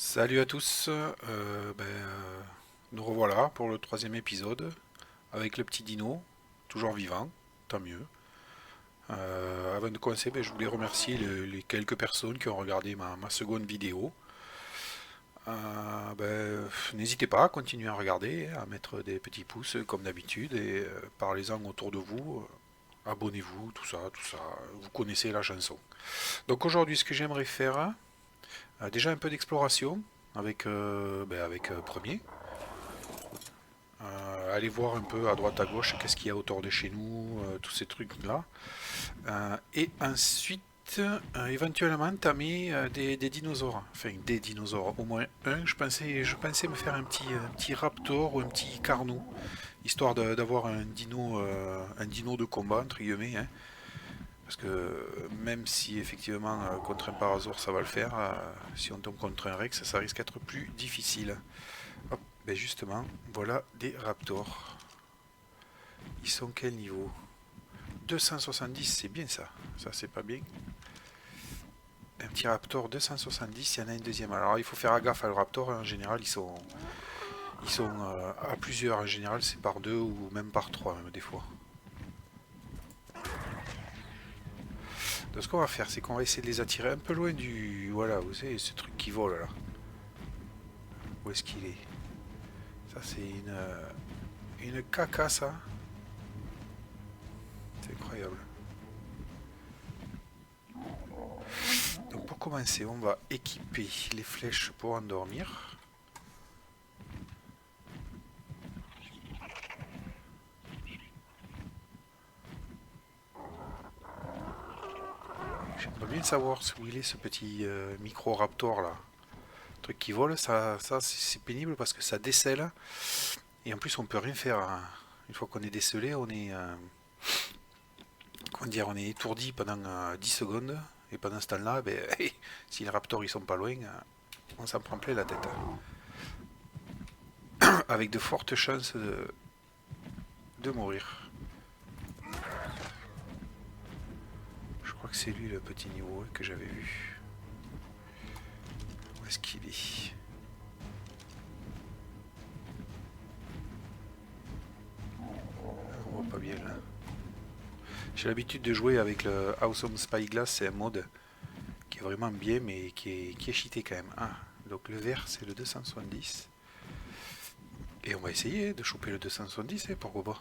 Salut à tous, nous revoilà pour le troisième épisode avec le petit dino, toujours vivant, tant mieux. Avant de commencer, je voulais remercier les quelques personnes qui ont regardé ma seconde vidéo. N'hésitez pas à continuer à regarder, à mettre des petits pouces comme d'habitude et parlez-en autour de vous. Abonnez-vous, tout ça, tout ça. Vous connaissez la chanson. Donc aujourd'hui, ce que j'aimerais faire, déjà un peu d'exploration avec premier. Aller voir un peu à droite à gauche qu'est-ce qu'il y a autour de chez nous, tous ces trucs-là. Et ensuite, éventuellement, tamer des dinosaures. Enfin, des dinosaures. Au moins un. Je pensais me faire un petit raptor ou un petit carnou, histoire d'avoir un dino de combat, entre guillemets. Hein. Parce que même si effectivement, contre un parasaure, ça va le faire, si on tombe contre un rex, ça risque d'être plus difficile. Hop, ben justement, voilà des raptors. Ils sont quel niveau? 270, c'est bien ça. Ça, c'est pas bien. Un petit raptor 270, il y en a une deuxième. Alors, il faut faire gaffe à le raptor. En général, ils sont à plusieurs. En général, c'est par deux ou même par trois, même des fois. Donc, ce qu'on va faire, c'est qu'on va essayer de les attirer un peu loin du. Voilà, vous savez, ce truc qui vole là. Où est-ce qu'il est? Ça, c'est une caca, ça. C'est incroyable. Donc, pour commencer, on va équiper les flèches pour endormir. J'aimerais bien savoir où il est ce petit micro-raptor là. Le truc qui vole, ça c'est pénible parce que ça décèle. Et en plus on peut rien faire, hein. Une fois qu'on est décelé, on est étourdi pendant 10 secondes. Et pendant ce temps-là, si les raptors ils sont pas loin, on s'en prend plein la tête. Avec de fortes chances de mourir. Je crois que c'est lui le petit niveau que j'avais vu. Où est-ce qu'il est? On voit pas bien là. J'ai l'habitude de jouer avec le Awesome Spyglass, c'est un mode qui est vraiment bien mais qui est cheaté quand même. Ah, donc le vert c'est le 270. Et on va essayer de choper le 270, et pourquoi pas.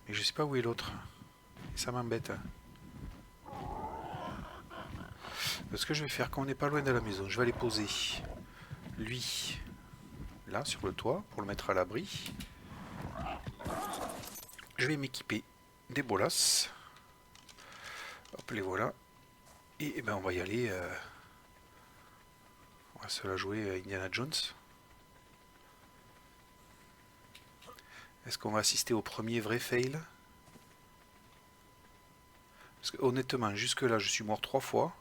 Mais je sais pas où est l'autre. Et ça m'embête. Ce que je vais faire, quand on n'est pas loin de la maison, je vais aller poser lui là sur le toit pour le mettre à l'abri. Je vais m'équiper des bolas. Hop, les voilà. Et, on va y aller. On va se la jouer à Indiana Jones. Est-ce qu'on va assister au premier vrai fail? Parce que honnêtement, jusque-là, je suis mort 3 fois.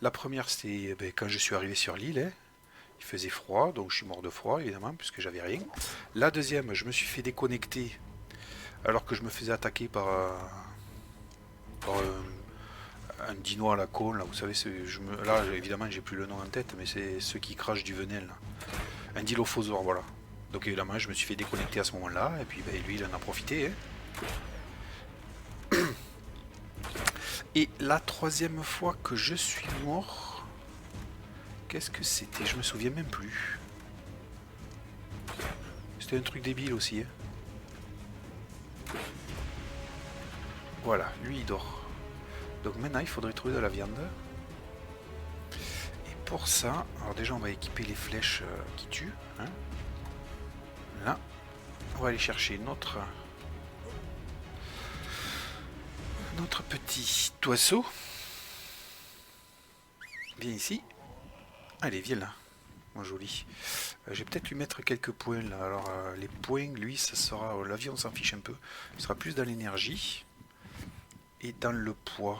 La première, c'était quand je suis arrivé sur l'île. Hein. Il faisait froid, donc je suis mort de froid, évidemment, puisque j'avais rien. La deuxième, je me suis fait déconnecter alors que je me faisais attaquer par un dino à la con. Là, vous savez, là, évidemment, j'ai plus le nom en tête, mais c'est ceux qui crachent du venin. Là. Un dilophosaure, voilà. Donc évidemment, je me suis fait déconnecter à ce moment-là, et puis lui, il en a profité. Hein. Et la troisième fois que je suis mort, qu'est-ce que c'était? Je me souviens même plus. C'était un truc débile aussi. Hein. Voilà, lui il dort. Donc maintenant il faudrait trouver de la viande. Et pour ça, alors déjà on va équiper les flèches qui tuent. Hein. Là, on va aller chercher notre petit oiseau. Viens ici. Allez, viens là. Mon joli. Je vais peut-être lui mettre quelques points là. Alors les points, lui, ça sera. La vie, on s'en fiche un peu. Ce sera plus dans l'énergie et dans le poids.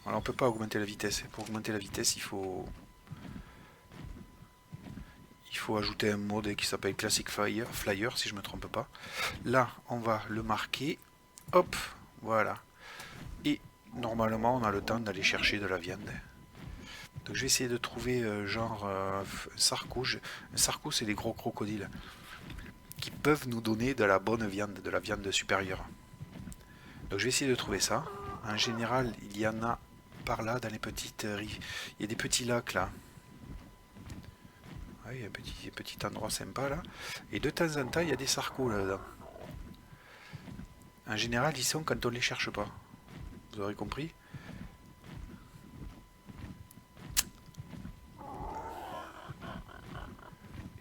Alors on peut pas augmenter la vitesse. Pour augmenter la vitesse, il faut ajouter un mode qui s'appelle Classic Flyer, si je me trompe pas. Là, on va le marquer. Hop, voilà. Et normalement, on a le temps d'aller chercher de la viande. Donc je vais essayer de trouver genre un sarco. Un sarco, c'est les gros crocodiles qui peuvent nous donner de la bonne viande, de la viande supérieure. Donc je vais essayer de trouver ça. En général, il y en a par là dans les petites rives. Il y a des petits lacs là. Ouais, il y a un petit endroit sympa là. Et de temps en temps, il y a des sarcos là-dedans. En général, ils sont quand on les cherche pas. Vous aurez compris.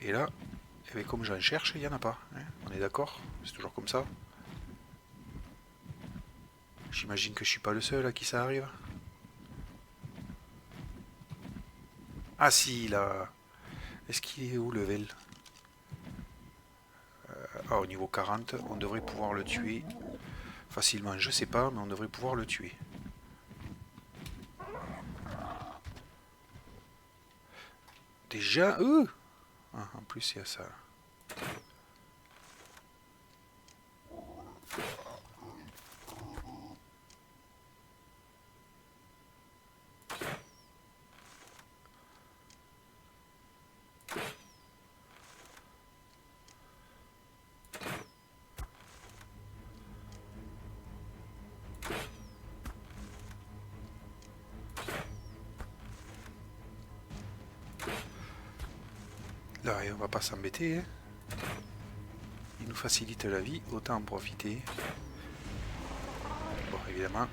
Et là, eh bien, comme j'en cherche, il n'y en a pas. Hein, on est d'accord? C'est toujours comme ça. J'imagine que je suis pas le seul à qui ça arrive. Ah si, là. Est-ce qu'il est où, level? Ah, au niveau 40, on devrait pouvoir le tuer facilement. Je sais pas, mais on devrait pouvoir le tuer. Déjà, ah, en plus, il y a ça. Là, on va pas s'embêter. Hein. Il nous facilite la vie, autant en profiter. Bon, évidemment.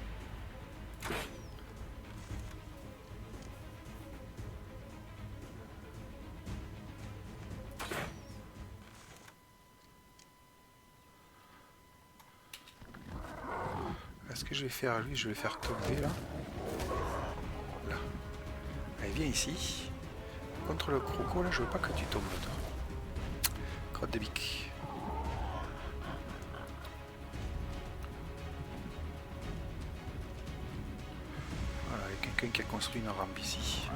Ce que je vais faire à lui, je vais le faire tomber là. Là. Allez, viens ici. Contre le croco, là, je veux pas que tu tombes, toi. Crotte de bique. Voilà, il y a quelqu'un qui a construit une rampe ici.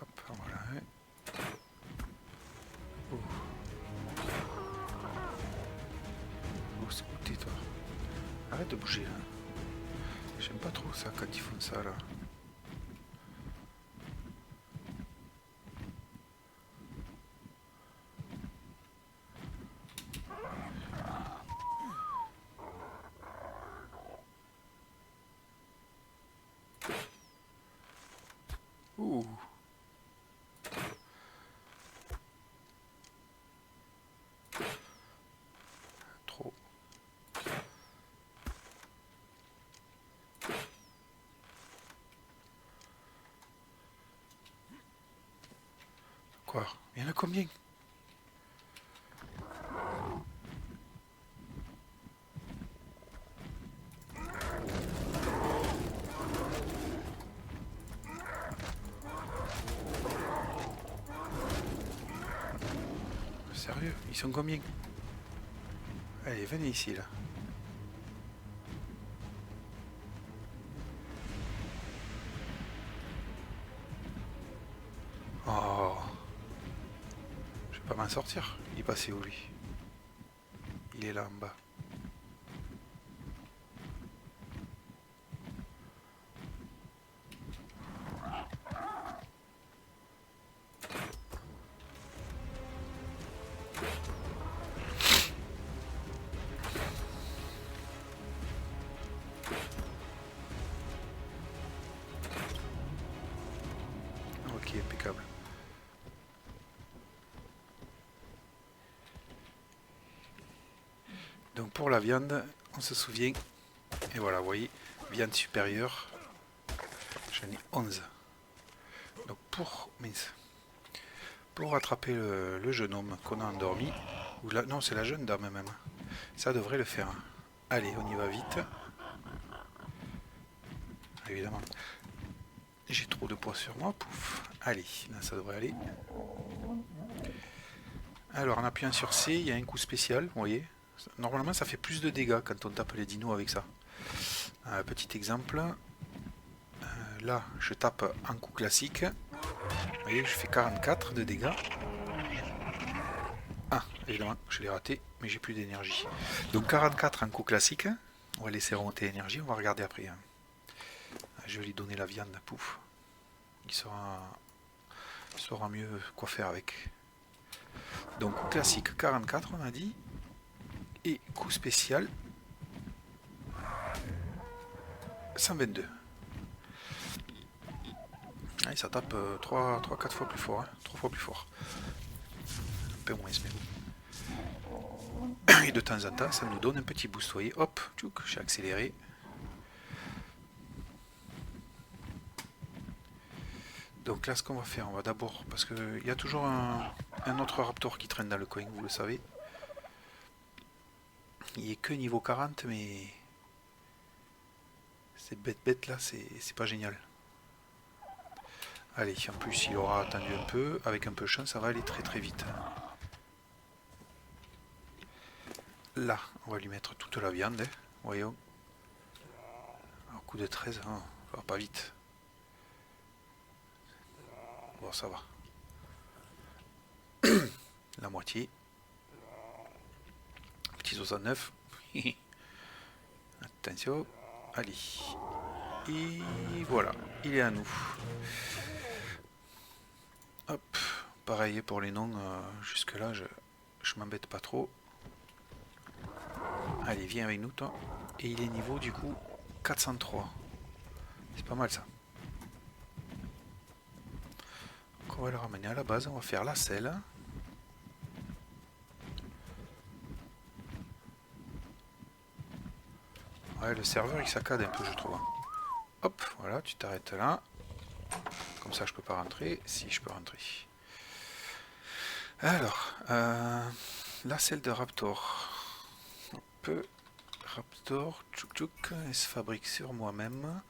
Hop, voilà. Où t'es, toi? Arrête de bouger, là. J'aime pas trop ça quand ils font ça, là. Ouh. Trop. Quoi? Il y en a combien? Sérieux? Ils sont combien? Allez, venez ici, là. Oh. Je vais pas m'en sortir. Il est passé où, lui? Il est là, en bas. Ok, impeccable. Donc pour la viande, on se souvient, et voilà, vous voyez, viande supérieure, j'en ai 11. Donc pour rattraper le jeune homme qu'on a endormi, ou là, non c'est la jeune dame même, ça devrait le faire. Allez, on y va vite. Évidemment, j'ai trop de poids sur moi, pouf. Allez, là ça devrait aller. Alors en appuyant sur C, il y a un coup spécial, vous voyez. Normalement ça fait plus de dégâts quand on tape les dinos avec ça. Petit exemple. Là, je tape un coup classique. Vous voyez, je fais 44 de dégâts. Ah, évidemment, je l'ai raté, mais j'ai plus d'énergie. Donc 44 un coup classique. On va laisser remonter l'énergie, on va regarder après. Je vais lui donner la viande, pouf. Il saura mieux quoi faire avec. Donc coup classique 44 on a dit. Et coup spécial 122. Ah, ça tape 3-4 fois plus fort. Hein. 3 fois plus fort. Un peu moins mais bon. Et de temps en temps ça nous donne un petit boost. Vous voyez, hop, j'ai accéléré. Donc là ce qu'on va faire, on va d'abord, parce qu'il y a toujours un autre raptor qui traîne dans le coin, vous le savez. Il est que niveau 40 mais cette bête là c'est pas génial. Allez, en plus il aura attendu un peu, avec un peu de chance ça va aller très très vite. Là, on va lui mettre toute la viande, hein. Voyons. Un coup de 13, hein. Ça va pas vite. Bon, ça va. La moitié. Petit 69. Attention. Allez. Et voilà, il est à nous. Hop. Pareil pour les noms. Jusque là, je m'embête pas trop. Allez, viens avec nous, toi. Et il est niveau, du coup, 403. C'est pas mal, ça. Donc, on va le ramener à la base. On va faire la selle. Ouais, le serveur, il saccade un peu, je trouve. Hop, voilà, tu t'arrêtes là. Comme ça, je peux pas rentrer. Si, je peux rentrer. Alors, la selle de Raptor. Raptor, tchouk tchouk, elle se fabrique sur moi-même.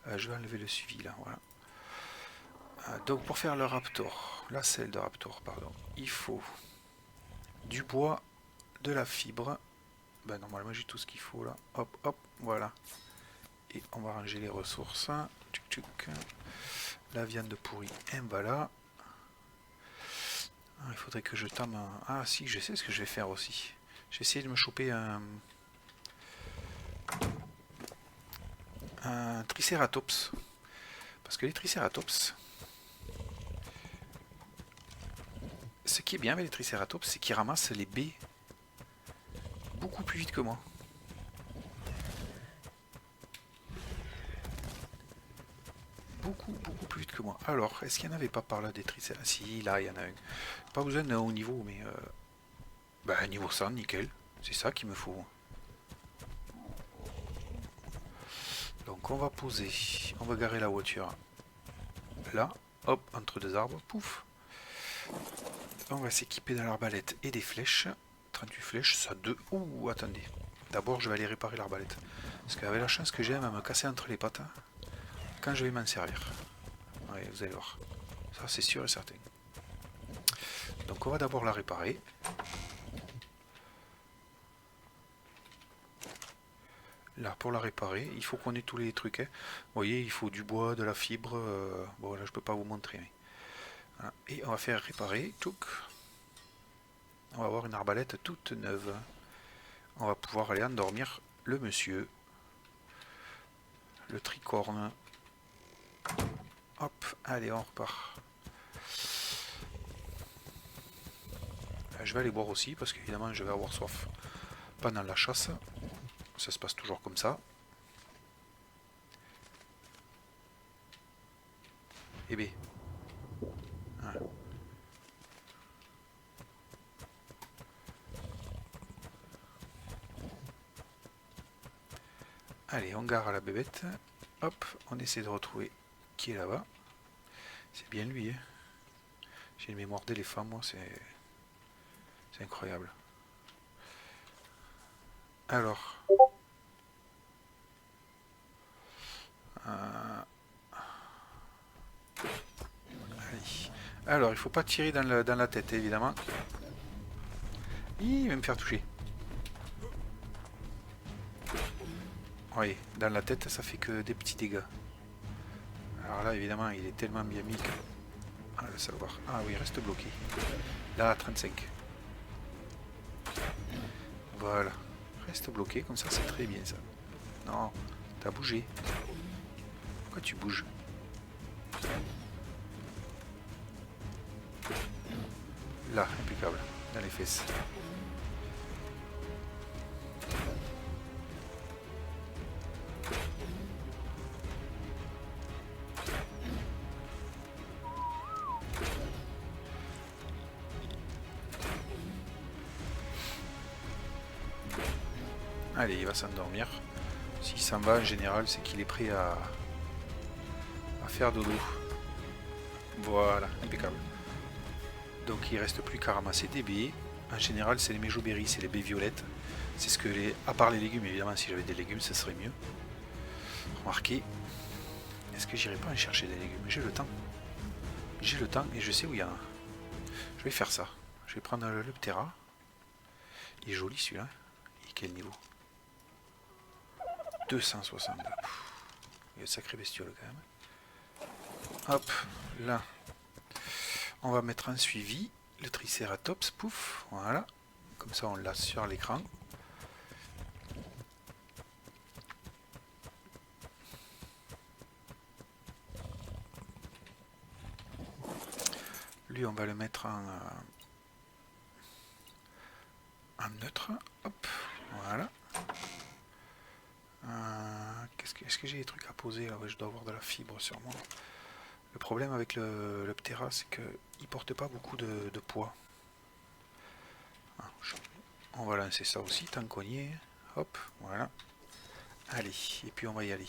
Je vais enlever le suivi là, voilà. Donc pour faire le Raptor, la selle de Raptor, pardon, il faut du bois, de la fibre. Ben normalement j'ai tout ce qu'il faut là. Hop, hop, voilà. Et on va ranger les ressources. Tchouk tchouk. La viande pourrie, et voilà. Il faudrait que je tame un... Ah si, je sais ce que je vais faire aussi. J'ai essayé de me choper un Triceratops. Parce que les Triceratops, ce qui est bien avec les Triceratops, c'est qu'ils ramassent les baies beaucoup plus vite que moi. Beaucoup plus vite que moi. Alors, est-ce qu'il n'y en avait pas par là des Triceratops? Si, là, il y en a une. Pas besoin d'un haut niveau, mais... Bah, niveau 100, nickel. C'est ça qu'il me faut. Donc, on va poser. On va garer la voiture. Là. Hop, entre deux arbres. Pouf. On va s'équiper de l'arbalète et des flèches. 38 flèches, ça 2. Ouh, attendez. D'abord, je vais aller réparer l'arbalète. Parce qu'avec la chance que j'ai, elle va me casser entre les pattes. Quand je vais m'en servir. Ouais, vous allez voir. Ça, c'est sûr et certain. Donc, on va d'abord la réparer. Là, pour la réparer, il faut qu'on ait tous les trucs. Hein. Vous voyez, il faut du bois, de la fibre. Bon, là, je peux pas vous montrer. Mais... Voilà. Et on va faire réparer. Tchouk. On va avoir une arbalète toute neuve. On va pouvoir aller endormir le monsieur. Le tricorne. Hop, allez, on repart. Je vais aller boire aussi, parce qu'évidemment, je vais avoir soif pendant la chasse. Ça se passe toujours comme ça. Eh bien. Voilà. Allez, on gare à la bébête. Hop, on essaie de retrouver qui est là-bas. C'est bien lui. Hein. J'ai une mémoire d'éléphant, moi, c'est incroyable. Alors. Allez. Alors, il faut pas tirer dans la tête, évidemment. Il va me faire toucher. Oui, dans la tête, ça fait que des petits dégâts. Alors là, évidemment, il est tellement bien mis que... Ah, le savoir. Ah oui, il reste bloqué. Là, à 35. Voilà. Reste bloqué, comme ça, c'est très bien, ça. Non, t'as bougé. Pourquoi tu bouges? Là, impeccable. Dans les fesses. Allez, il va s'endormir. S'il s'en va, en général, c'est qu'il est prêt à faire dodo. Voilà, impeccable. Donc il reste plus qu'à ramasser des baies. En général, c'est les méjoberries, c'est les baies violettes. C'est ce que les... À part les légumes, évidemment, si j'avais des légumes, ce serait mieux. Remarquez, est-ce que j'irai pas en chercher des légumes? J'ai le temps. J'ai le temps et je sais où il y en a. Je vais faire ça. Je vais prendre le Ptera. Il est joli celui-là. Et quel niveau? 260. Il y a de sacré bestiole quand même. Hop, là. On va mettre un suivi. Le Triceratops, pouf, voilà. Comme ça on l'a sur l'écran. Lui on va le mettre en neutre. Hop, voilà. Est-ce que j'ai des trucs à poser là? Ouais, je dois avoir de la fibre sur moi. Le problème avec le Ptera, c'est qu'il porte pas beaucoup de poids. On va lancer ça aussi, tant qu'on y est. Hop, voilà. Allez, et puis on va y aller.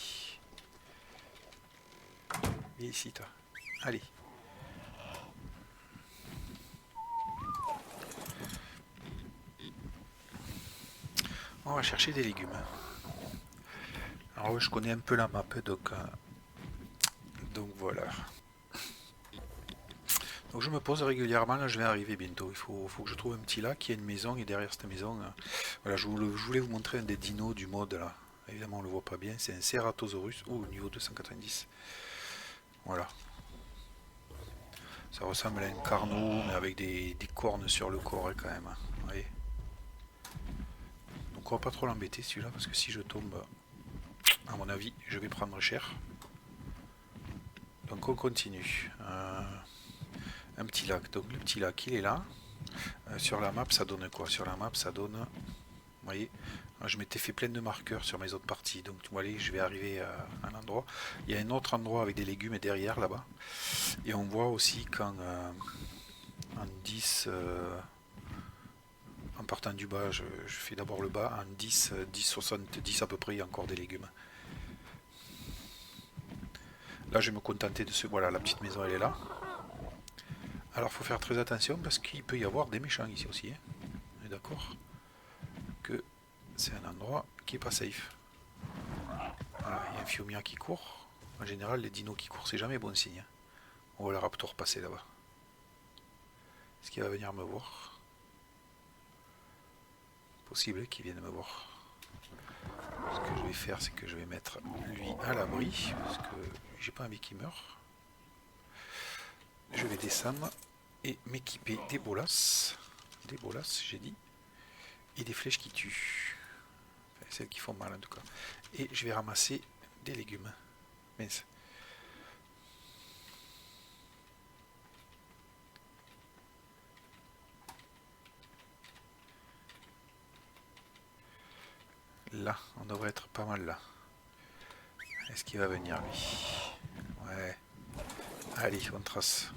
Viens ici, toi. Allez. On va chercher des légumes. Alors je connais un peu la map, donc voilà. Donc je me pose régulièrement, là je vais arriver bientôt. Il faut que je trouve un petit lac, il y a une maison, et derrière cette maison, voilà, je voulais vous montrer un des dinos du mode là. Évidemment on le voit pas bien, c'est un Ceratosaurus, au niveau 290. Voilà. Ça ressemble à un carnot, mais avec des cornes sur le corps quand même. Vous voyez. Donc on va pas trop l'embêter celui-là, parce que si je tombe, à mon avis, je vais prendre cher. Donc on continue. Un petit lac. Donc le petit lac, il est là. Sur la map, ça donne quoi? Sur la map, ça donne... Vous voyez, je m'étais fait plein de marqueurs sur mes autres parties. Donc vous voyez, je vais arriver à un endroit. Il y a un autre endroit avec des légumes derrière, là-bas. Et on voit aussi quand en 10... en partant du bas, je fais d'abord le bas. En 10, 10, 70 à peu près, il y a encore des légumes. Là, je vais me contenter de ce... Voilà, la petite maison, elle est là. Alors, il faut faire très attention parce qu'il peut y avoir des méchants ici aussi. Hein. On est d'accord que c'est un endroit qui est pas safe. Voilà, il y a un Fiumia qui court. En général, les dinos qui courent, c'est jamais bon signe. Hein. On voit le raptor passer là-bas. Est-ce qu'il va venir me voir? Possible qu'il vienne me voir. Ce que je vais faire, c'est que je vais mettre lui à l'abri, parce que j'ai pas envie qu'il meure. Je vais descendre et m'équiper des bolas, j'ai dit, et des flèches qui tuent, enfin, celles qui font mal en tout cas. Et je vais ramasser des légumes. Mince. Là, on devrait être pas mal là. Est-ce qu'il va venir lui? Ouais. Allez, on trace.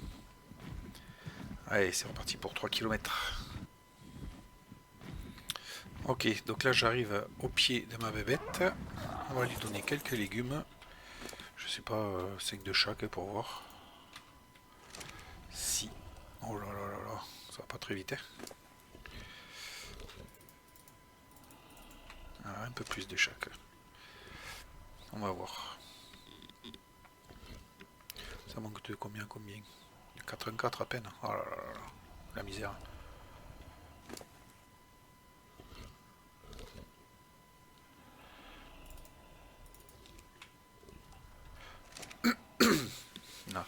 Allez, c'est reparti pour 3 km. Ok, donc là j'arrive au pied de ma bébête. On va lui donner quelques légumes. Je sais pas, 5 de chaque pour voir. Si. Oh là là là là, ça va pas très vite. Hein. Ah, un peu plus de chaque. On va voir. Ça manque de combien? 84 à peine. Oh là là là, la misère.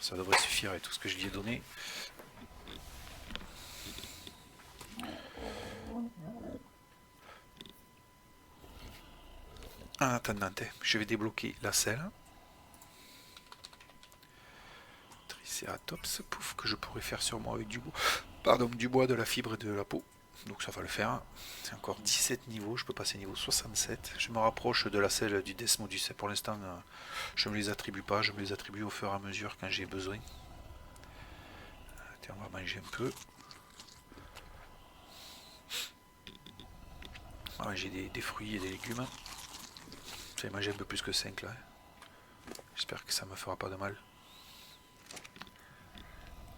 ça devrait suffire avec tout ce que je lui ai donné. En attendant, je vais débloquer la selle. Triceratops, pouf, que je pourrais faire sur moi avec du bois. Pardon, du bois, de la fibre et de la peau. Donc ça va le faire. C'est encore 17 niveaux, je peux passer niveau 67. Je me rapproche de la selle du Desmodus. Pour l'instant, je ne me les attribue pas, je me les attribue au fur et à mesure quand j'ai besoin. Tiens, on va manger un peu. On va manger des fruits et des légumes. J'ai mangé un peu plus que 5 là. J'espère que ça me fera pas de mal.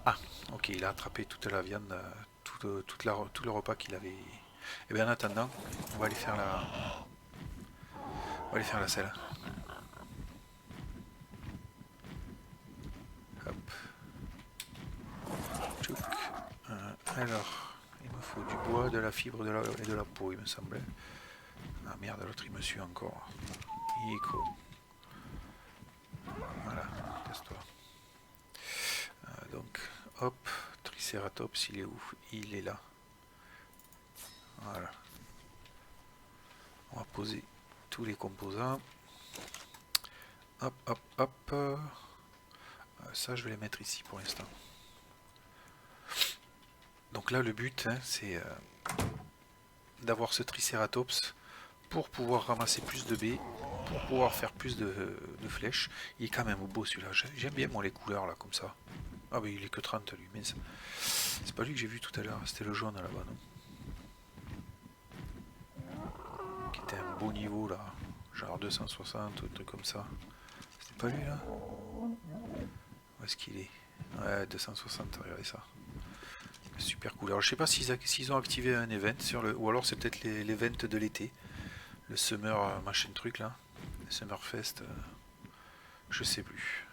Ah, ok, il a attrapé toute la viande, tout le repas qu'il avait. Et bien en attendant, on va aller faire la selle. Hop. Tchouk. Alors, il me faut du bois, de la fibre et de la peau, il me semblait. Ah merde, l'autre il me suit encore. Il est con. Voilà, casse-toi. Donc, hop, Triceratops, il est où? Il est là. Voilà. On va poser tous les composants. Hop, hop, hop. Ça, je vais les mettre ici pour l'instant. Donc là, le but, hein, c'est d'avoir ce Triceratops pour pouvoir ramasser plus de baies, pour pouvoir faire plus de flèches. Il est quand même beau celui-là. J'aime bien moi les couleurs là, comme ça. Ah, mais il est que 30 lui, mais c'est pas lui que j'ai vu tout à l'heure. C'était le jaune là-bas, non? Qui était un beau niveau là. Genre 260 ou un truc comme ça. C'était pas lui là? Où est-ce qu'il est? Ouais, 260, regardez ça. Super cool. Alors je sais pas s'ils ont activé un event sur le. Ou alors c'est peut-être l'event de l'été. Le Summer machin truc là. Le Summerfest. Je sais plus.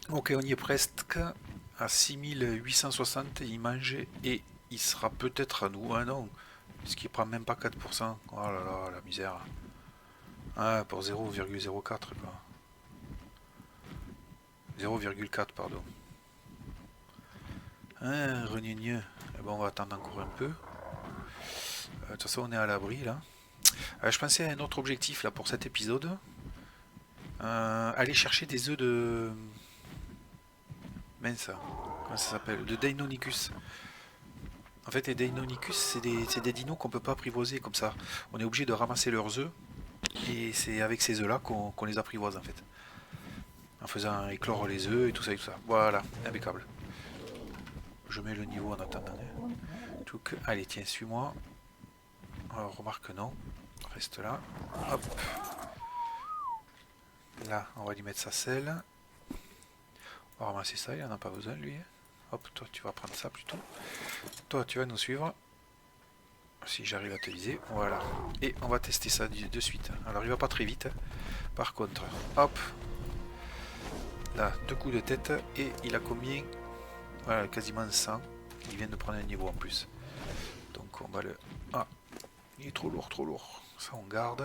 Ok, on y est presque. À 6860, il mange et il sera peut-être à nous. Ah non. Parce qu'il prend même pas 4%. Oh là là, la misère. Ah, pour 0,04 quoi. 0,4 pardon. Hein, regneux. Eh ben, on va attendre encore un peu. De toute façon, on est à l'abri là. Je pensais à un autre objectif là pour cet épisode. Aller chercher des œufs de. Mince, comment ça s'appelle? De Deinonychus. En fait, les Deinonychus, c'est des dinos qu'on peut pas apprivoiser comme ça. On est obligé de ramasser leurs œufs. Et c'est avec ces œufs là qu'on les apprivoise en fait. En faisant éclore les œufs et tout ça et tout ça. Voilà, impeccable. Je mets le niveau en attendant. Allez, tiens, suis-moi. Alors, remarque non. Reste là. Hop. Là, on va lui mettre sa selle. On va ramasser ça, il en a pas besoin lui. Hop, toi tu vas prendre ça plutôt. Toi tu vas nous suivre. Si j'arrive à te viser, voilà. Et on va tester ça de suite. Alors il va pas très vite. Par contre, hop. Là, 2 coups de tête. Et il a combien? Voilà, quasiment 100. Il vient de prendre un niveau en plus. Donc on va le... Ah, il est trop lourd, trop lourd. Ça on garde.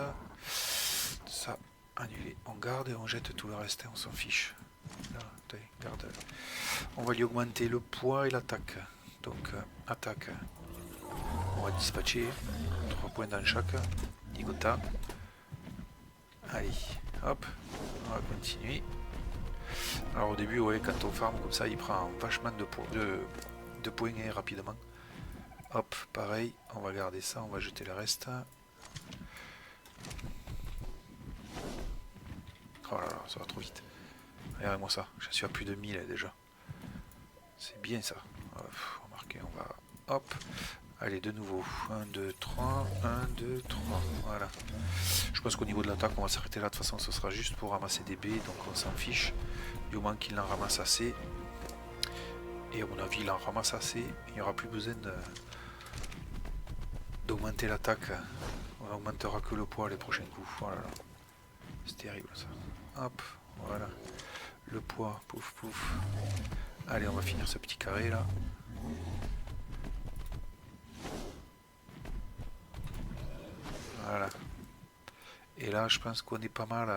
Ça, annulé. On garde et on jette tout le reste, on s'en fiche. Là, garde. On va lui augmenter le poids et l'attaque. Donc, attaque. On va dispatcher. 3 points dans chaque. Nigota. Allez, hop. On va continuer. Alors au début, ouais, quand on farm comme ça, il prend vachement de points rapidement. Hop, pareil. On va garder ça, on va jeter le reste. Oh là là, ça va trop vite. Regardez-moi ça, je suis à plus de 1000 déjà. C'est bien ça. Remarquez, on va... Hop. Allez, de nouveau. 1, 2, 3. 1, 2, 3. Voilà. Je pense qu'au niveau de l'attaque, on va s'arrêter là. De toute façon, ce sera juste pour ramasser des baies. Donc on s'en fiche. Du moment qu'il en ramasse assez. Et à mon avis, il en ramasse assez. Il n'y aura plus besoin d'augmenter l'attaque. On n'augmentera que le poids les prochains coups. Voilà. C'est terrible ça. Hop. Voilà. Le poids. Pouf, pouf. Allez, on va finir ce petit carré là. Voilà. Et là, je pense qu'on est pas mal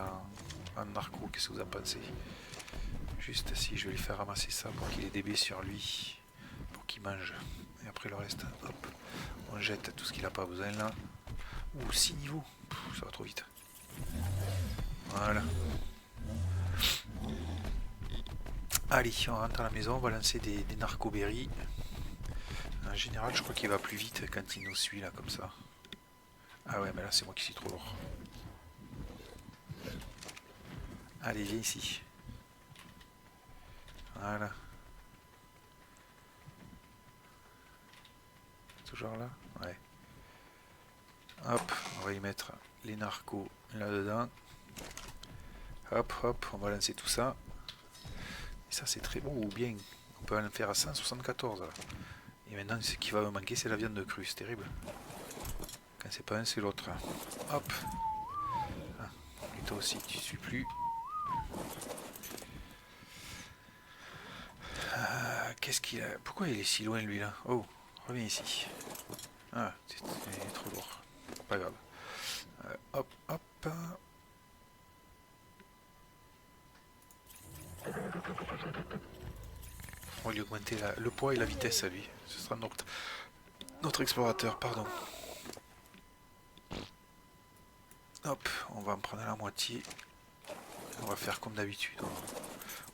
à en narco, qu'est-ce que vous en pensez? Juste si je vais lui faire ramasser ça pour qu'il ait des baies sur lui, pour qu'il mange. Et après le reste, hop, on jette tout ce qu'il n'a pas besoin là. Ouh, 6 niveaux, ça va trop vite. Voilà. Allez, on rentre à la maison, on va lancer des narcoberries. En général, je crois qu'il va plus vite quand il nous suit là, comme ça. Ah ouais, mais là c'est moi qui suis trop lourd. Allez, viens ici. Voilà. Toujours là? Ouais. Hop, on va y mettre les narcos là-dedans. Hop, hop, on va lancer tout ça. Et ça c'est très bon, ou bien, on peut en faire à 174 là. Et maintenant, ce qui va me manquer, c'est la viande de crue, c'est terrible. Quand c'est pas un, c'est l'autre. Hop. Ah. Et toi aussi, tu suis plus. Qu'est-ce qu'il a? Pourquoi il est si loin lui là? Oh, reviens ici. Ah, c'est trop lourd. Pas grave. Hop, hop. On va lui augmenter le poids et la vitesse à lui. Ce sera notre explorateur, pardon. Hop, on va en prendre la moitié. On va faire comme d'habitude.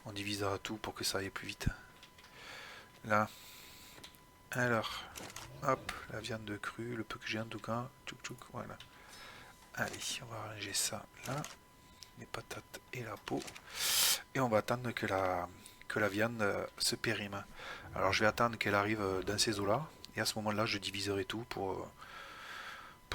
On divisera tout pour que ça aille plus vite. Là. Alors, hop, la viande de crue, le peu que j'ai en tout cas. Tchouk tchouk, voilà. Allez, on va ranger ça là. Les patates et la peau. Et on va attendre que la viande se périme. Alors je vais attendre qu'elle arrive dans ces eaux-là. Et à ce moment-là, je diviserai tout pour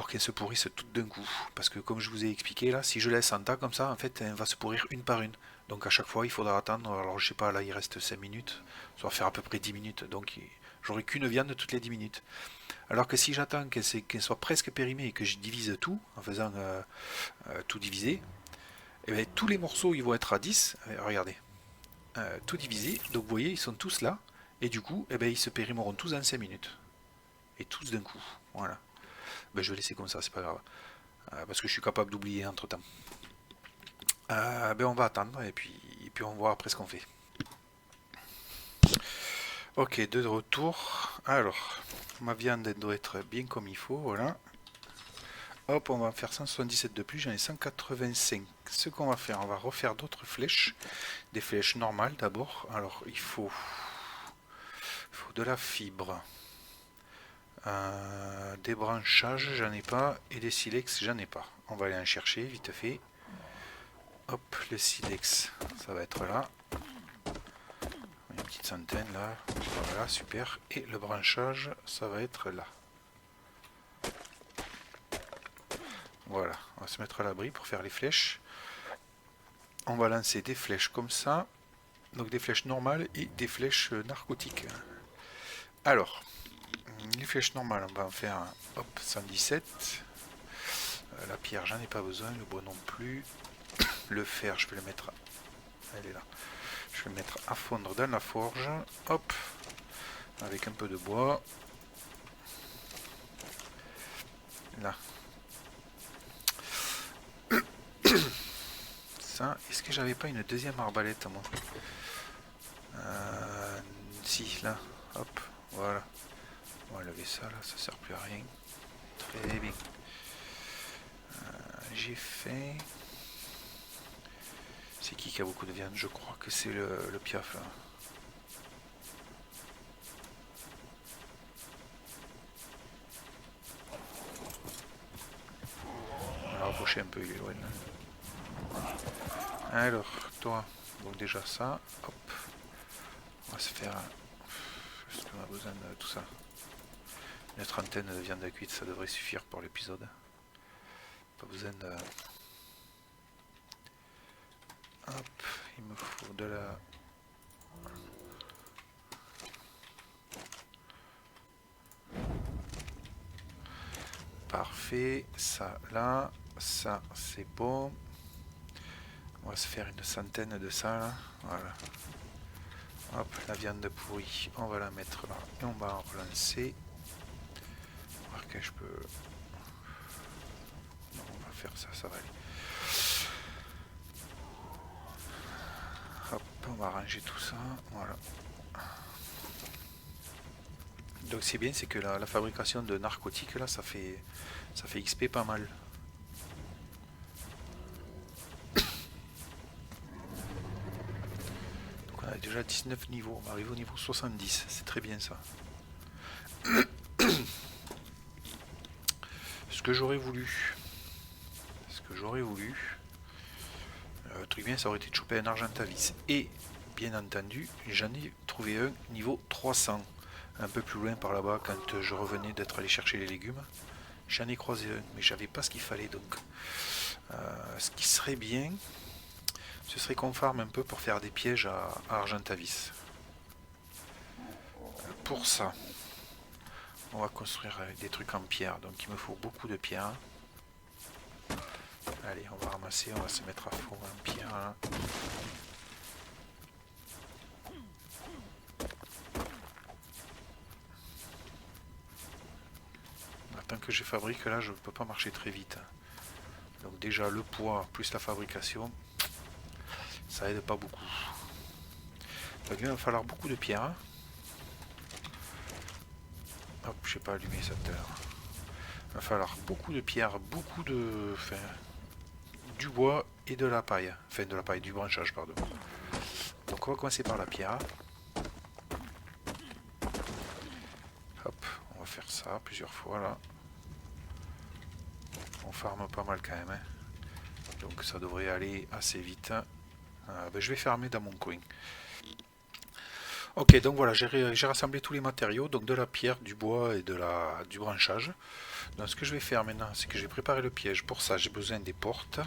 qu'elle se pourrisse toutes d'un coup. Parce que comme je vous ai expliqué là, si je laisse en tas comme ça, en fait, elle va se pourrir une par une. Donc à chaque fois, il faudra attendre. Alors je sais pas, là il reste 5 minutes. Ça va faire à peu près 10 minutes. Donc j'aurai qu'une viande toutes les 10 minutes. Alors que si j'attends qu'elle soit presque périmée et que je divise tout, en faisant tout diviser, et bien, tous les morceaux ils vont être à 10. Regardez. Tout divisé. Donc vous voyez, ils sont tous là. Et du coup, eh ben, ils se périmeront tous en 5 minutes. Et tous d'un coup. Voilà. Ben, je vais laisser comme ça, c'est pas grave. Parce que je suis capable d'oublier entre temps. Ben, on va attendre et puis on voit après ce qu'on fait. Ok, de retour. Alors, ma viande doit être bien comme il faut. Voilà. Hop, on va en faire 177 de plus, j'en ai 185. Ce qu'on va faire, on va refaire d'autres flèches. Des flèches normales d'abord. Alors, il faut de la fibre. Des branchages, j'en ai pas. Et des silex, j'en ai pas. On va aller en chercher vite fait. Hop, le silex, ça va être là. Une petite centaine là. Voilà, super. Et le branchage, ça va être là. Voilà, on va se mettre à l'abri pour faire les flèches. On va lancer des flèches comme ça. Donc des flèches normales et des flèches narcotiques. Alors, les flèches normales, on va en faire hop, 117. La pierre, j'en ai pas besoin, le bois non plus. Le fer, je vais le mettre. Elle est là. Je vais le mettre à fondre dans la forge. Hop, avec un peu de bois. Là. Ça, est-ce que j'avais pas une deuxième arbalète moi? Si, là. Hop, voilà. On va lever ça là, ça sert plus à rien. Très bien. J'ai fait. C'est qui a beaucoup de viande? Je crois que c'est le piaf là. On va rapprocher un peu, il est loin. Alors, toi, donc déjà ça, hop. On va se faire. Est-ce qu'on a besoin de tout ça? Une trentaine de viande cuite, ça devrait suffire pour l'épisode. Pas besoin de. Hop, il me faut de la. Parfait, ça là, ça c'est bon. On va se faire une centaine de ça là, voilà. Hop, la viande pourrie, on va la mettre là et on va en relancer. Voir que je peux. Non, on va faire ça, ça va aller. On va ranger tout ça, voilà. Donc c'est bien, c'est que la fabrication de narcotiques là, ça fait XP pas mal. Donc on a déjà 19 niveaux, on va arriver au niveau 70, c'est très bien ça. Ce que j'aurais voulu, le truc bien ça aurait été de choper un Argentavis. Et bien entendu, j'en ai trouvé un niveau 300. Un peu plus loin par là-bas quand je revenais d'être allé chercher les légumes. J'en ai croisé un, mais j'avais pas ce qu'il fallait donc. Ce qui serait bien, ce serait qu'on farme un peu pour faire des pièges à Argentavis. Pour ça, on va construire des trucs en pierre, donc il me faut beaucoup de pierres. Allez, on va ramasser, on va se mettre à fond en pierre. Là. Tant que je fabrique là, je ne peux pas marcher très vite. Donc déjà le poids plus la fabrication, ça aide pas beaucoup. Donc il va falloir beaucoup de pierres. Hop, je sais pas allumer ça tout à l'heure. Il va falloir beaucoup de pierres, beaucoup de... Enfin, du bois et de la paille. Enfin de la paille, du branchage, pardon. Donc on va commencer par la pierre. Hop, on va faire ça plusieurs fois là. On farme pas mal quand même. Hein. Donc ça devrait aller assez vite. Ben, je vais farmer dans mon coin. Ok, donc voilà, j'ai rassemblé tous les matériaux, donc de la pierre, du bois et du branchage. Donc ce que je vais faire maintenant, c'est que je vais préparer le piège. Pour ça, j'ai besoin des portes,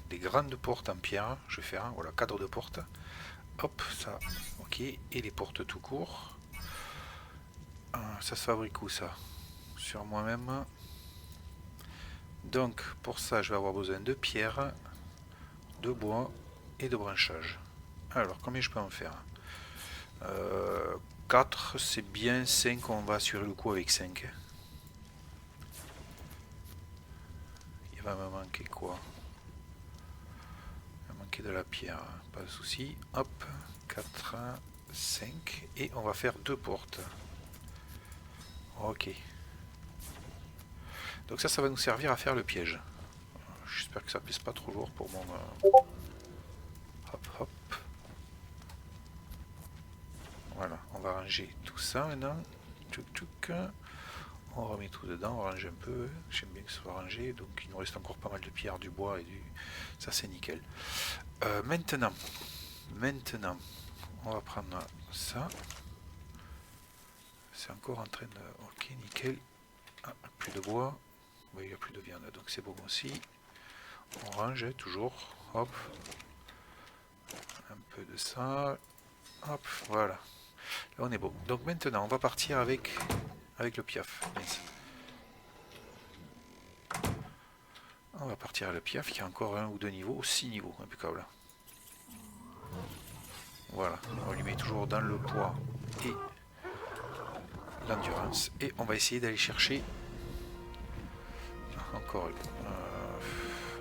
des grandes portes en pierre. Je vais faire un, voilà, cadre de porte. Hop, ça, ok, et les portes tout court. Ça se fabrique où ça? Sur moi-même. Donc pour ça, je vais avoir besoin de pierre, de bois et de branchage. Alors, combien je peux en faire? 4, c'est bien. 5, on va assurer le coup avec 5. Il va me manquer quoi? Il va manquer de la pierre, pas de souci. Hop, 4, 5. Et on va faire 2 portes. Ok. Donc ça va nous servir à faire le piège. J'espère que ça pèse pas trop lourd pour mon... Hop, hop. Voilà, on va ranger tout ça maintenant. Tchouk tchouk. On remet tout dedans, on range un peu. J'aime bien que ce soit rangé. Donc il nous reste encore pas mal de pierres, du bois et du... Ça c'est nickel. Maintenant, on va prendre ça. C'est encore en train de... Ok, nickel. Ah, plus de bois. Oui, il n'y a plus de viande, donc c'est bon aussi. On range toujours. Hop. Un peu de ça. Hop, voilà. Là on est bon. Donc maintenant, on va partir avec le piaf. Yes. On va partir à le piaf, qui a encore 1 ou 2 niveaux, 6 niveaux, impeccable. Voilà, on lui met toujours dans le poids et l'endurance. Et on va essayer d'aller chercher encore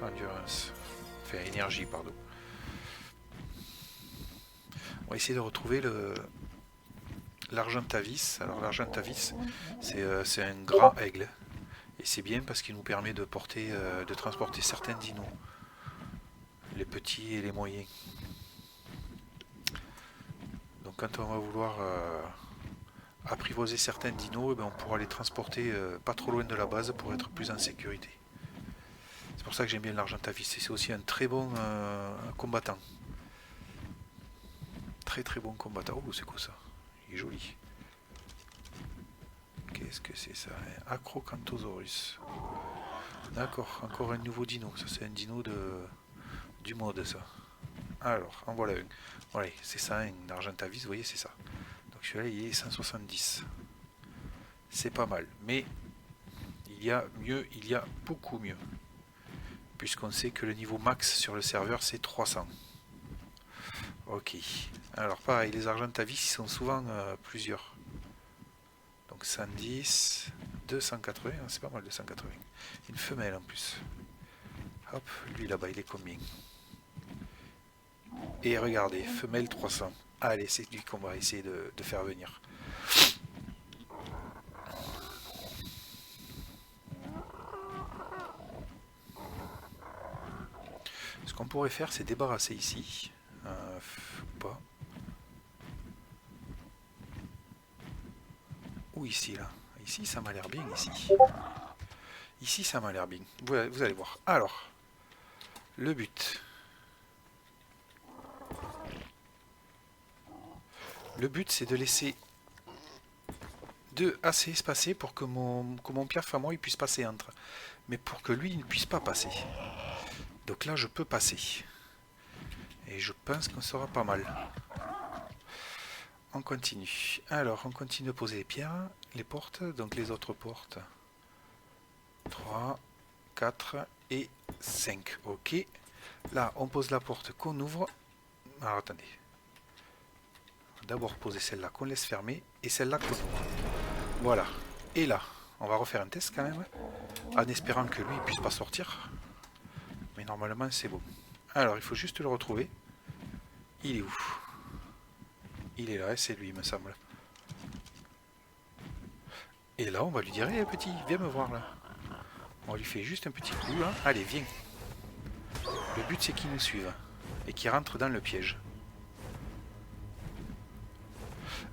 endurance, enfin énergie, pardon. On va essayer de retrouver l'Argentavis. Alors l'Argentavis, c'est un grand aigle. Et c'est bien parce qu'il nous permet de transporter certains dinos. Les petits et les moyens. Donc quand on va vouloir apprivoiser certains dinos, on pourra les transporter pas trop loin de la base pour être plus en sécurité. C'est pour ça que j'aime bien l'Argentavis. C'est aussi un très bon combattant. Très très bon combattant. Oh, c'est quoi ça? Il est joli. Qu'est-ce que c'est ça? Acrocanthosaurus. D'accord, encore un nouveau dino. Ça c'est un dino du mode ça. Alors, en voilà un. Voilà, c'est ça, un Argentavis, vous voyez, c'est ça. Donc celui-là, il est 170. C'est pas mal. Mais il y a mieux, il y a beaucoup mieux. Puisqu'on sait que le niveau max sur le serveur, c'est 300. Ok. Alors pareil, les Argentavis, ils sont souvent plusieurs. Donc 110, 280, c'est pas mal 280. Une femelle en plus. Hop, lui là-bas, il est combien? Et regardez, femelle 300. Allez, c'est lui qu'on va essayer de faire venir. Ce qu'on pourrait faire, c'est débarrasser ici. Pas. Ou ici, là. Ici, ça m'a l'air bien, ici. Ici, ça m'a l'air bien. Vous allez voir. Alors, le but. Le but, c'est de laisser deux assez espacés pour que mon Pierre à moi il puisse passer entre. Mais pour que lui, il ne puisse pas passer. Donc là, je peux passer. Et je pense qu'on sera pas mal. On continue. Alors, on continue de poser les pierres, les portes, donc les autres portes. 3, 4 et 5. Ok. Là, on pose la porte qu'on ouvre. Alors, attendez. D'abord poser celle-là qu'on laisse fermer et celle-là qu'on ouvre. Voilà. Et là, on va refaire un test quand même. En espérant que lui ne puisse pas sortir. Mais normalement, c'est bon. Alors, il faut juste le retrouver. Il est où? Il est là, c'est lui, il me semble. Et là, on va lui dire, hé petit, viens me voir là. On lui fait juste un petit coup là. Allez, viens. Le but, c'est qu'il nous suive. Et qu'il rentre dans le piège.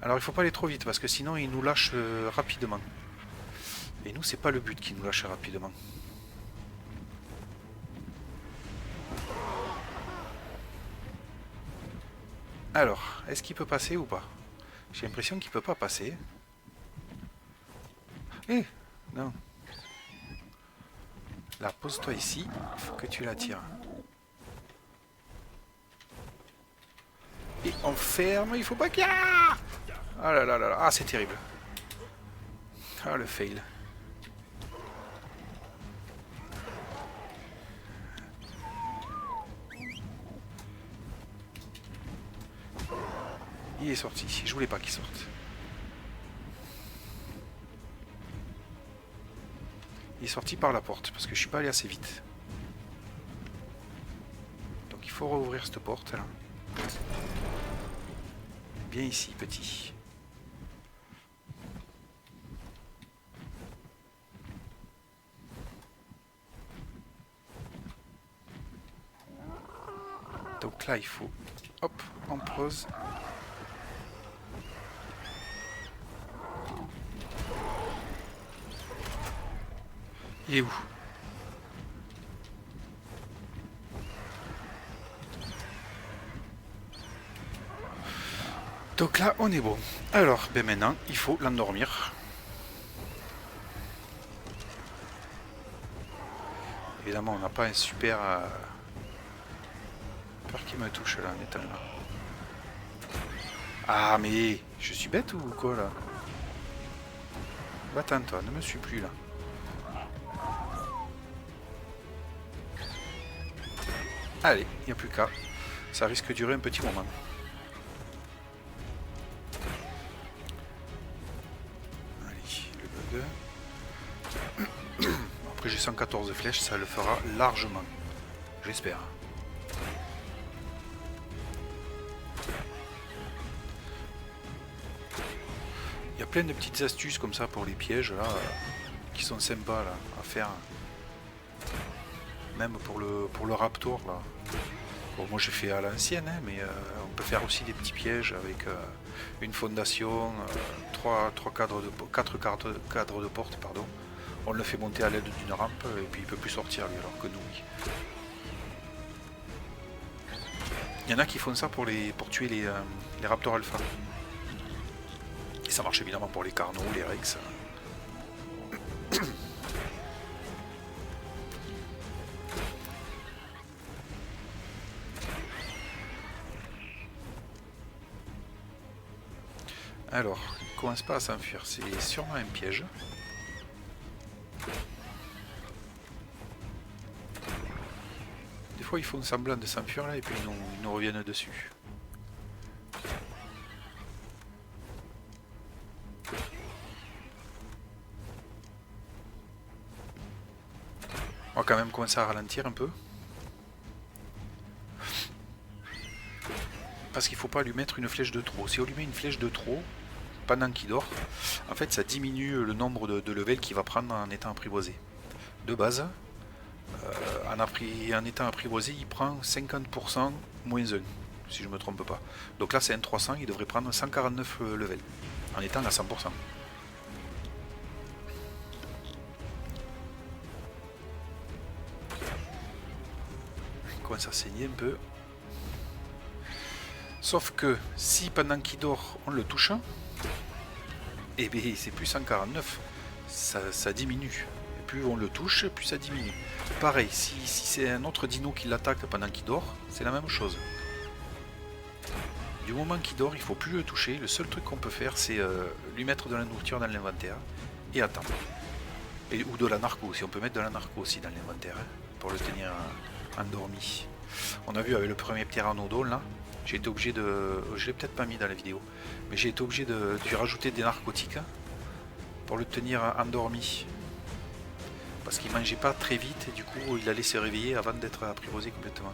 Alors, il faut pas aller trop vite, parce que sinon, il nous lâche rapidement. Et nous, c'est pas le but qu'il nous lâche rapidement. Alors, est-ce qu'il peut passer ou pas? J'ai l'impression qu'il peut pas passer. Eh, non. Là, pose-toi ici. Il faut que tu la tires. Et on ferme. Il faut pas qu'il y ait... Ah là là là là. Ah, c'est terrible. Ah, le fail. Il est sorti. Je voulais pas qu'il sorte. Il est sorti par la porte parce que je suis pas allé assez vite. Donc il faut rouvrir cette porte là. Bien ici, petit. Donc là il faut... Hop, on pose. Il est où? Donc là, on est bon. Alors, ben maintenant, il faut l'endormir. Évidemment, on n'a pas un super... Peur qu'il me touche là, en étant là. Ah, mais... Je suis bête ou quoi, là? Va-t'en, toi, ne me suis plus, là. Allez, il n'y a plus qu'à. Ça risque de durer un petit moment. Allez, le bug. Après j'ai 114 flèches, ça le fera largement. J'espère. Il y a plein de petites astuces comme ça pour les pièges là, qui sont sympas là, à faire. Même pour le raptor là. Bon, moi j'ai fait à l'ancienne, hein, mais on peut faire aussi des petits pièges avec une fondation, 4 cadres de porte, pardon. On le fait monter à l'aide d'une rampe et puis il peut plus sortir lui, alors que nous oui. Il y en a qui font ça pour tuer les raptors alpha. Et ça marche évidemment pour les carnaux, les rex. Alors, il commence pas à s'enfuir, c'est sûrement un piège. Des fois ils font semblant de s'enfuir là et puis ils nous reviennent dessus. On va quand même commencer à ralentir un peu. Parce qu'il ne faut pas lui mettre une flèche de trop. Si on lui met une flèche de trop, pendant qu'il dort, en fait ça diminue le nombre de levels qu'il va prendre en étant apprivoisé. De base, en étant apprivoisé, il prend 50% moins 1, si je ne me trompe pas. Donc là c'est un 300, il devrait prendre 149 levels, en étant à 100%. Il commence à saigner un peu. Sauf que si pendant qu'il dort on le touche, et bien c'est plus 149, ça diminue. Et plus on le touche, plus ça diminue. Pareil, si c'est un autre dino qui l'attaque pendant qu'il dort, c'est la même chose. Du moment qu'il dort, il ne faut plus le toucher. Le seul truc qu'on peut faire, c'est lui mettre de la nourriture dans l'inventaire et attendre. Ou de la narco, si on peut mettre de la narco aussi dans l'inventaire, hein, pour le tenir endormi. On a vu avec le premier pteranodon là, j'ai été obligé de... Je l'ai peut-être pas mis dans la vidéo, mais j'ai été obligé de lui rajouter des narcotiques pour le tenir endormi. Parce qu'il mangeait pas très vite et du coup il allait se réveiller avant d'être apprivoisé complètement.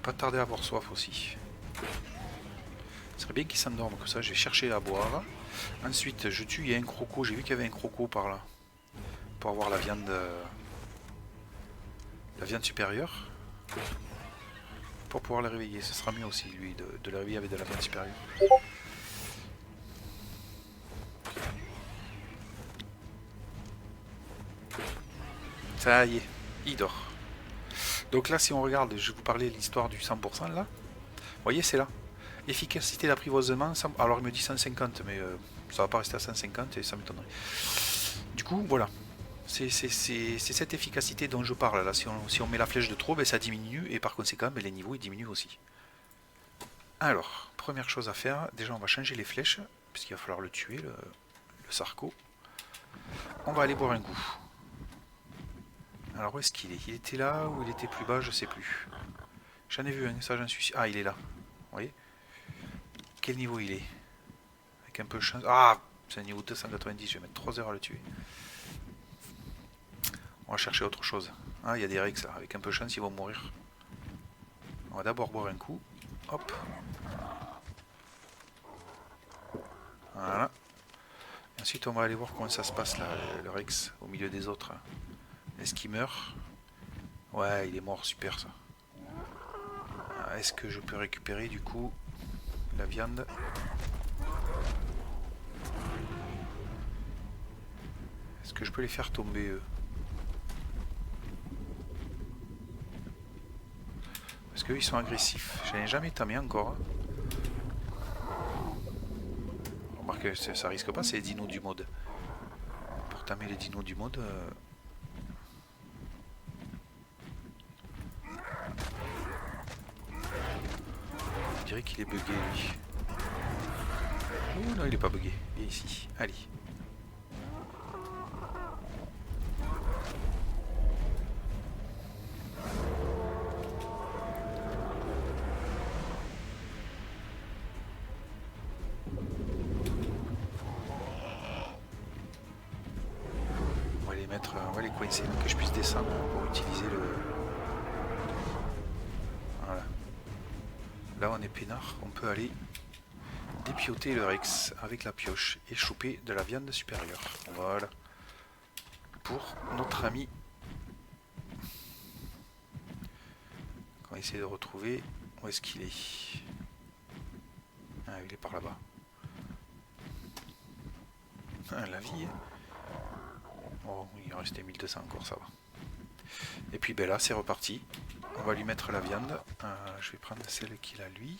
Pas tarder à avoir soif aussi. Ce serait bien qu'il s'endorme, que ça je vais chercher à boire. Ensuite je tue, il y a un croco, j'ai vu qu'il y avait un croco par là. Pour avoir la viande supérieure. Pour pouvoir le réveiller, ce sera mieux aussi lui de le réveiller avec de la viande supérieure. Ça y est, il dort. Donc là si on regarde, je vais vous parler de l'histoire du 100% là. Vous voyez c'est là. Efficacité d'apprivoisement, alors il me dit 150 mais ça va pas rester à 150 et ça m'étonnerait. Du coup voilà, c'est cette efficacité dont je parle là. Si on met la flèche de trop, ben, ça diminue et par conséquent ben, les niveaux ils diminuent aussi. Alors, première chose à faire, déjà on va changer les flèches, puisqu'il va falloir le tuer, le sarco. On va aller boire un coup. Alors où est-ce qu'il est? Il était là ou il était plus bas, je sais plus. J'en ai vu un, ça j'en suis sûr. Ah, il est là. Vous voyez? Quel niveau il est? Avec un peu de chance. Ah! C'est un niveau 290, je vais mettre 3 heures à le tuer. On va chercher autre chose. Ah, il y a des Rex là. Avec un peu de chance, ils vont mourir. On va d'abord boire un coup. Hop. Voilà. Et ensuite, on va aller voir comment ça se passe là, le Rex, au milieu des autres. Est-ce qu'il meurt? Ouais, il est mort, super ça. Est-ce que je peux récupérer du coup la viande? Est-ce que je peux les faire tomber eux? Parce qu'eux ils sont agressifs. Je n'ai jamais tamé encore. Remarque, ça risque pas, c'est les dinos du mode. Pour tamer les dinos du mode... Je dirais qu'il est bugué lui. Oh non, il est pas bugué. Viens ici. Allez. On va les mettre, on va les coincer pour que je puisse descendre pour utiliser le... Voilà. Là on est peinard, on peut aller dépioter le Rex avec la pioche et choper de la viande supérieure. Voilà. Pour notre ami. On va essayer de retrouver où est-ce qu'il est. Ah, il est par là-bas. Ah, la vie. Oh, il en restait 1200 encore, ça va. Et puis ben là, c'est reparti. On va lui mettre la viande. Je vais prendre celle qu'il a lui.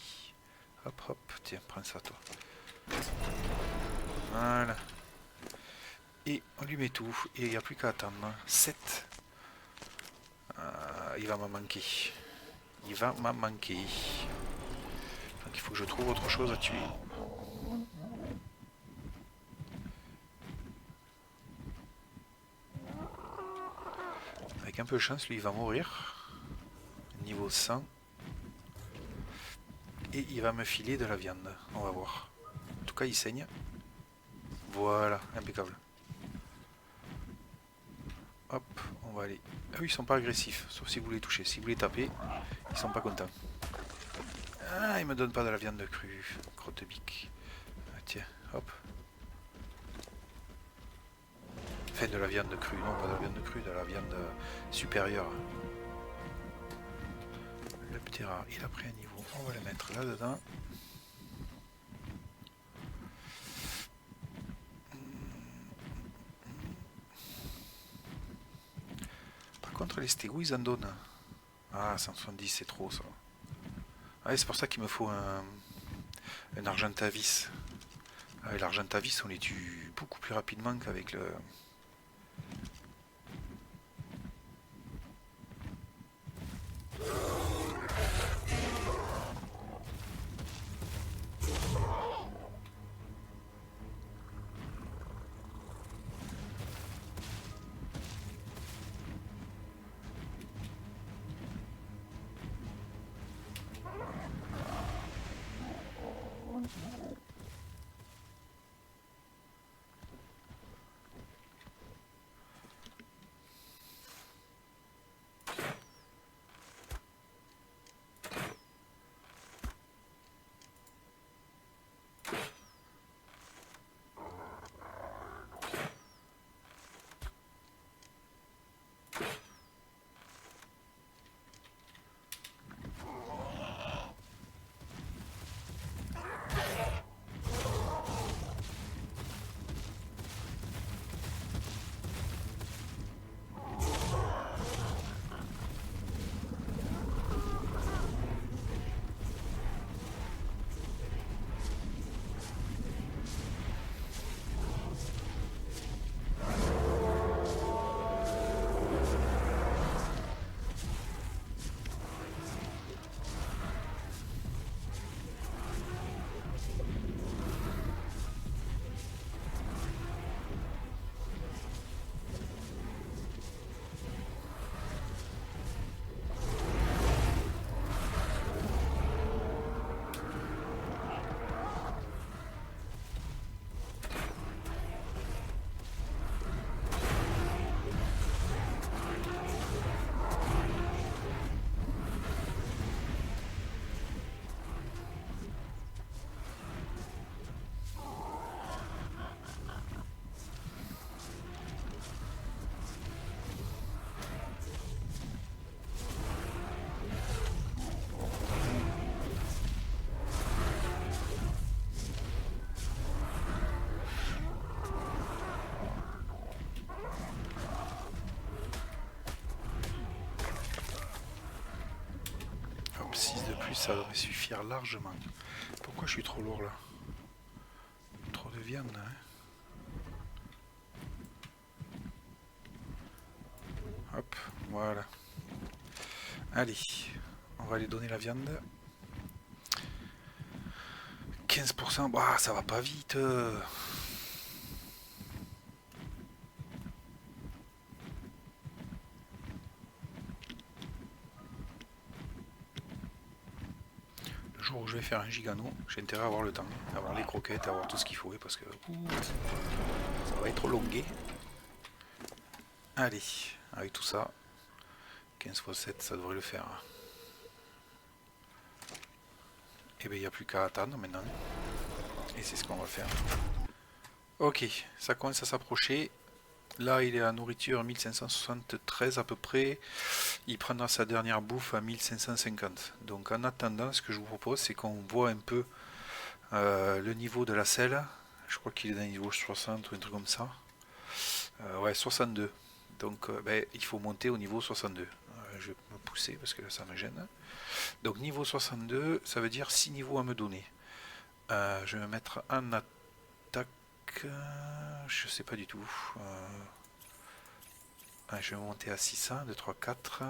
Hop, hop. Tiens, prends ça, toi. Voilà. Et on lui met tout. Et il n'y a plus qu'à attendre. 7. Il va m'en manquer. Il va m'en manquer. Donc il faut que je trouve autre chose à tuer. Avec un peu de chance, lui il va mourir. Niveau 100. Et il va me filer de la viande. On va voir. En tout cas, il saigne. Voilà, impeccable. Hop, on va aller. Ah oui, ils sont pas agressifs, sauf si vous les touchez. Si vous les tapez, ils sont pas contents. Ah, il me donne pas de la viande crue. Crotte de bique. Ah, tiens, hop. Enfin, de la viande crue, non, pas de la viande crue, de la viande supérieure. Le petit rat, il a pris un niveau. On va le mettre là-dedans. Par contre, les stégos, ils en donnent. Ah, 170, c'est trop, ça. Ah, c'est pour ça qu'il me faut un Argentavis. Avec l'Argentavis, on les tue beaucoup plus rapidement qu'avec le... Hop, 6 de plus, ça devrait suffire largement. Pourquoi je suis trop lourd là? Trop de viande, hein? Hop, voilà. Allez, on va aller donner la viande. 15%, bah ça va pas vite. Le jour où je vais faire un gigano, j'ai intérêt à avoir le temps, à avoir les croquettes, à avoir tout ce qu'il faut, parce que ça va être longué. Allez, avec tout ça, 15 x 7, ça devrait le faire. Et bien il n'y a plus qu'à attendre maintenant. Et c'est ce qu'on va faire. Ok, ça commence à s'approcher. Là, il est à nourriture 1573 à peu près. Il prendra sa dernière bouffe à 1550. Donc en attendant, ce que je vous propose, c'est qu'on voit un peu le niveau de la selle. Je crois qu'il est dans le niveau 60 ou un truc comme ça. Ouais, 62. Donc ben, il faut monter au niveau 62. Je vais me pousser parce que ça me gêne. Donc niveau 62, ça veut dire 6 niveaux à me donner. Je vais me mettre en attaque. Je sais pas du tout. Je vais monter à 600, 2, 3, 4.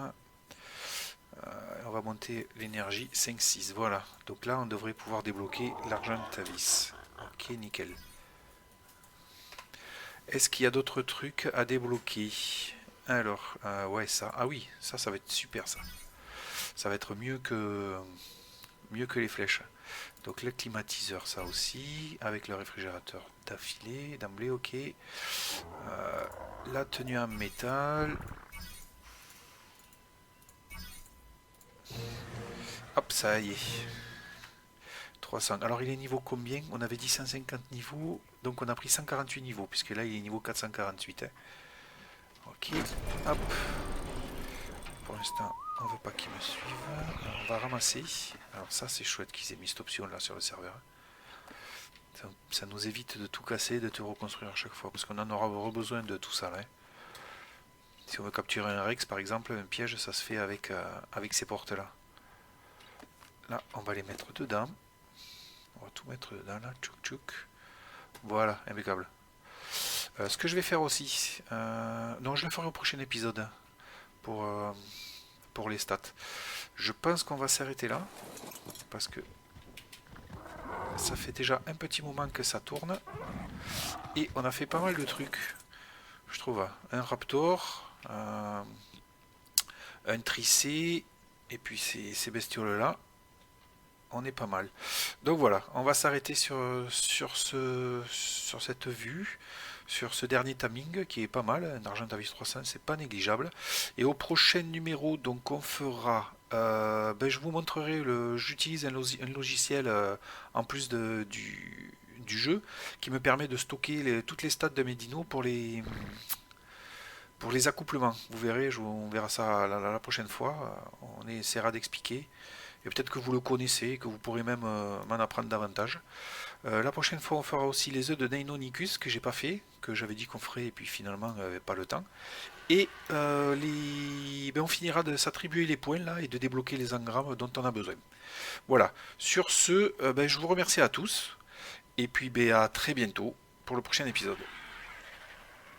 On va monter l'énergie 5, 6. Voilà. Donc là, on devrait pouvoir débloquer l'argent Tavis. Ok, nickel. Est-ce qu'il y a d'autres trucs à débloquer? Alors, ouais, ça. Ah oui, ça va être super, ça. Ça va être mieux que les flèches. Donc le climatiseur, ça aussi, avec le réfrigérateur d'affilée, d'emblée, ok. La tenue en métal. Hop, ça y est. 300. Alors il est niveau combien? On avait dit 150 niveaux, donc on a pris 148 niveaux, puisque là il est niveau 448. Hein. Ok, hop. Pour l'instant, on veut pas qu'ils me suivent. Alors, on va ramasser. Alors ça c'est chouette qu'ils aient mis cette option là sur le serveur. Ça nous évite de tout casser, de tout reconstruire à chaque fois, parce qu'on en aura besoin de tout ça là. Hein. Si on veut capturer un Rex par exemple, un piège, ça se fait avec ces portes là. Là, on va les mettre dedans. On va tout mettre dedans là, tchouk tchouk. Voilà, impeccable. Ce que je vais faire aussi, non, je le ferai au prochain épisode pour, euh, pour les stats. Je pense qu'on va s'arrêter là parce que ça fait déjà un petit moment que ça tourne et on a fait pas mal de trucs, je trouve. Un raptor, un tricé et puis ces bestioles là. On est pas mal. Donc voilà, on va s'arrêter sur cette vue, sur ce dernier timing qui est pas mal. Un Argentavis 300, c'est pas négligeable. Et au prochain numéro, donc on fera. Je vous montrerai j'utilise un logiciel en plus du jeu qui me permet de stocker toutes les stats de mes dinos pour les accouplements. Vous verrez, on verra ça la prochaine fois. On essaiera d'expliquer. Et peut-être que vous le connaissez, que vous pourrez même m'en apprendre davantage. La prochaine fois, on fera aussi les œufs de Deinonychus que j'ai pas fait, que j'avais dit qu'on ferait et puis finalement, pas le temps. Et on finira de s'attribuer les points là et de débloquer les engrammes dont on a besoin. Voilà. Sur ce, je vous remercie à tous et puis à très bientôt pour le prochain épisode.